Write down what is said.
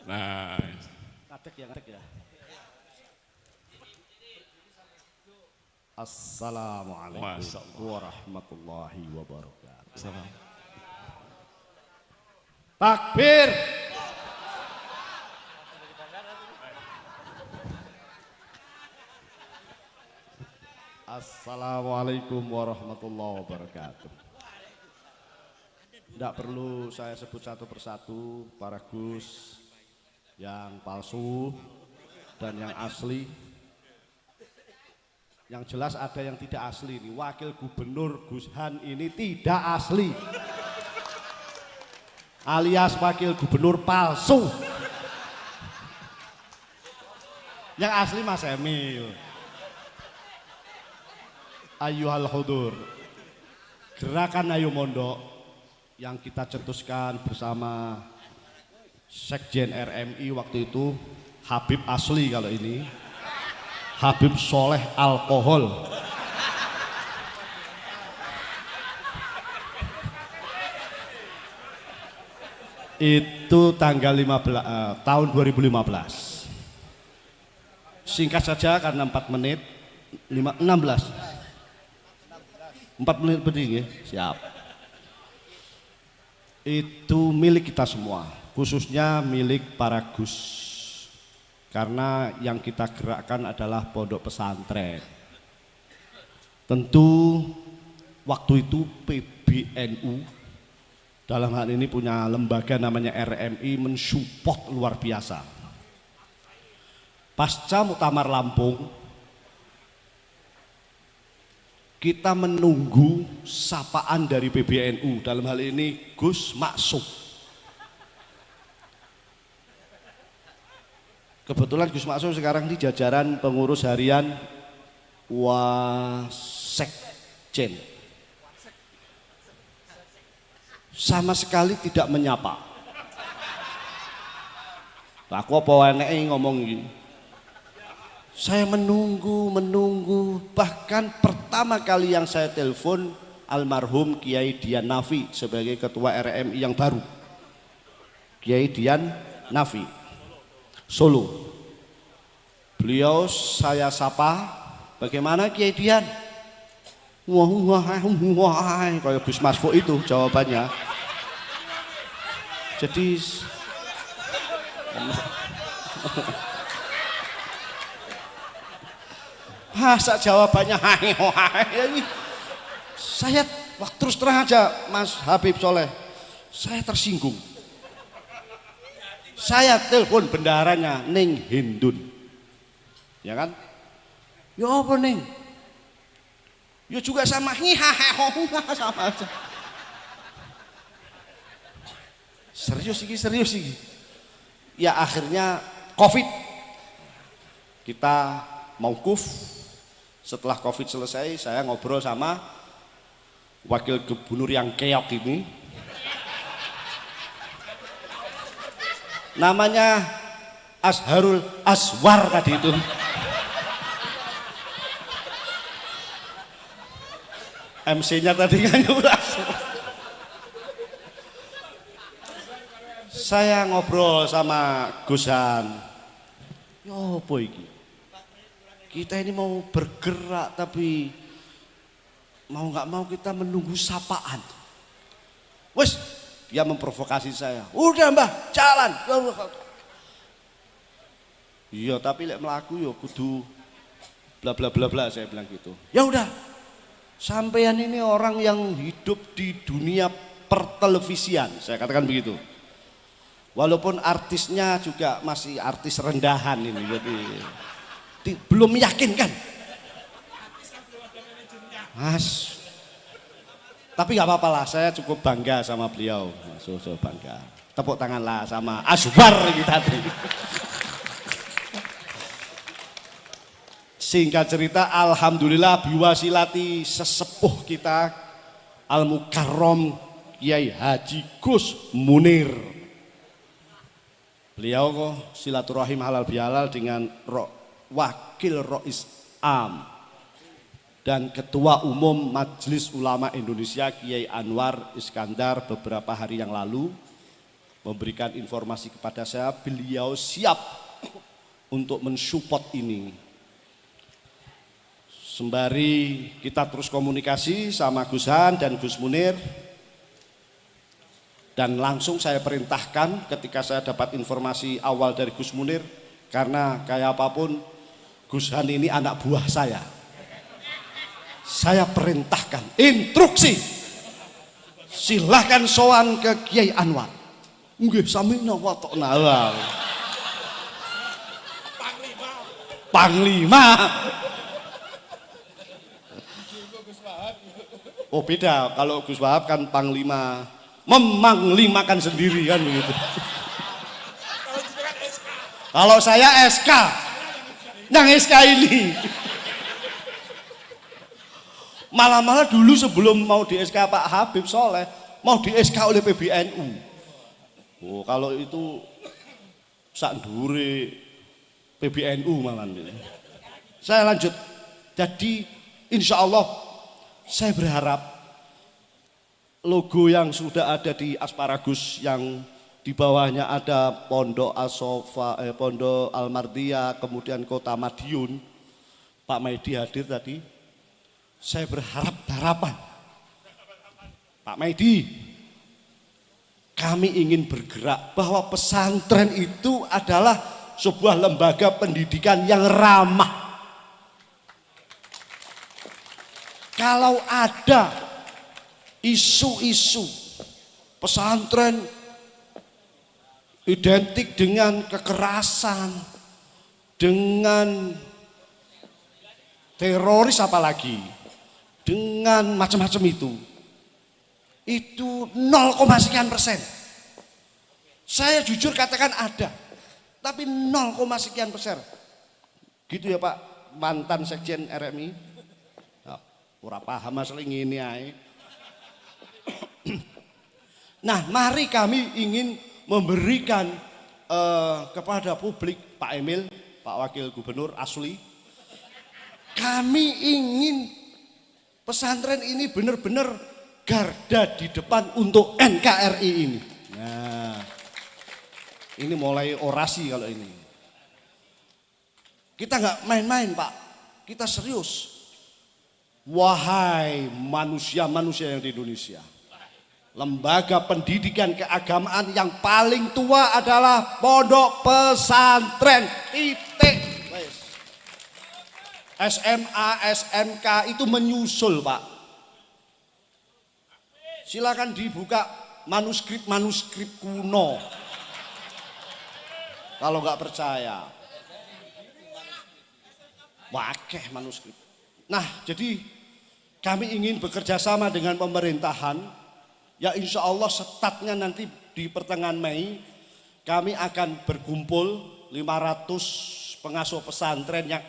Nah, Ngadeg ya, ngadeg ya. Assalamualaikum Masyaallah. warahmatullahi wabarakatuh. salam. Takbir. Assalamualaikum warahmatullahi wabarakatuh. Tidak perlu saya sebut satu persatu para Gus yang palsu dan yang asli. Yang jelas ada yang tidak asli ini. Wakil Gubernur Gus Han ini tidak asli. Alias wakil gubernur palsu. Yang asli Mas Emil. Ayyuhal hudur. Gerakan Ayo Mondok yang kita cetuskan bersama Sekjen RMI waktu itu Habib asli kalau ini. Habib Soleh Alkohol. Itu tanggal 15 tahun 2015. Singkat saja karena 4 menit 16. 4 menit berdiri, siap. Itu milik kita semua, khususnya milik para Gus. Karena yang kita gerakkan adalah pondok pesantren. Tentu waktu itu PBNU dalam hal ini punya lembaga namanya RMI mensupport luar biasa. Pasca Muktamar Lampung, kita menunggu sapaan dari PBNU, dalam hal ini Gus Maksum. Kebetulan Gus Maksum sekarang di jajaran pengurus harian Wasekjen. Sama sekali tidak menyapa. Aku apa enake ngomong gini. Saya menunggu, bahkan pertama kali yang saya telepon almarhum Kiai Dian Nafi sebagai ketua RMI yang baru. Kiai Dian Nafi, Solo. Beliau saya sapa, bagaimana Kiai Dian? Wah, kayak Gus Masfo itu jawabannya. Jadi masa jawabannya saya terus terang aja Mas Habib Soleh, saya tersinggung. Saya telepon bendaharanya Ning Hindun, ya kan? Ya apa Ning? Ya juga sama sama aja. Serius iki. Ya akhirnya COVID. Kita maukuf. Setelah COVID selesai, saya ngobrol sama wakil gubernur yang keok ini. Namanya Azharul Aswar tadi itu. MC-nya tadi kan saya ngobrol sama Gusan. Yo apa iki? Kita ini mau bergerak tapi mau nggak mau kita menunggu sapaan. Wes, dia memprovokasi saya. Udah Mbah, jalan. Iya, tapi lek melaku yo kudu bla bla bla bla, saya bilang gitu. Ya udah. Sampean ini orang yang hidup di dunia pertelevisian, saya katakan begitu. Walaupun artisnya juga masih artis rendahan ini, jadi belum meyakinkan. Mas, tapi nggak apa-apa lah, saya cukup bangga sama beliau, so bangga. Tepuk tangan lah sama Aswar ini tadi. Singkat cerita, alhamdulillah biwasilati sesepuh kita Al-Mukarrom Kiai Haji Gus Munir. Beliau kok silaturahim halal bihalal dengan Wakil Rois Am dan Ketua Umum Majelis Ulama Indonesia Kiai Anwar Iskandar beberapa hari yang lalu. memberikan informasi kepada saya, beliau siap untuk mensupport ini. Sembari kita terus komunikasi sama Gus Han dan Gus Munir, dan langsung saya perintahkan ketika saya dapat informasi awal dari Gus Munir, karena kayak apapun Gus Han ini anak buah saya perintahkan, instruksi, silahkan sowan ke Kiai Anwar. Nggih samina wa ta'na. Panglima. Oh beda, kalau Gus Wahab kan panglima, memanglimakan sendiri kan begitu. Kalau saya SK, yang SK ini. Malah dulu sebelum mau di SK Pak Habib Soleh, mau di SK oleh PBNU. Oh kalau itu sak ndure PBNU malah ini. Saya lanjut. Jadi insya Allah saya berharap logo yang sudah ada di Asparagus, yang di bawahnya ada Pondok Asofa, Pondok Almardia, kemudian Kota Madiun, Pak Maidi hadir tadi. Saya berharap harapan, Pak Maidi, kami ingin bergerak bahwa pesantren itu adalah sebuah lembaga pendidikan yang ramah. Kalau ada isu-isu pesantren identik dengan kekerasan, dengan teroris apalagi, dengan macam-macam itu 0,sekian%. Saya jujur katakan ada, tapi 0,sekian%. Gitu ya Pak mantan Sekjen RMI. Nah, ora paham masalah ini ae. Nah, mari kami ingin memberikan kepada publik, Pak Emil, Pak Wakil Gubernur Asli, kami ingin pesantren ini benar-benar garda di depan untuk NKRI ini. Nah, ini mulai orasi kalau ini. Kita nggak main-main Pak, kita serius. Wahai manusia-manusia yang di Indonesia, lembaga pendidikan keagamaan yang paling tua adalah pondok pesantren. Titik. SMA, SMK itu menyusul Pak. Silakan dibuka manuskrip kuno. Kalau nggak percaya. Wakeh manuskrip. Nah jadi kami ingin bekerja sama dengan pemerintahan. Ya insya Allah setatnya nanti di pertengahan Mei kami akan berkumpul 500 pengasuh pesantren yang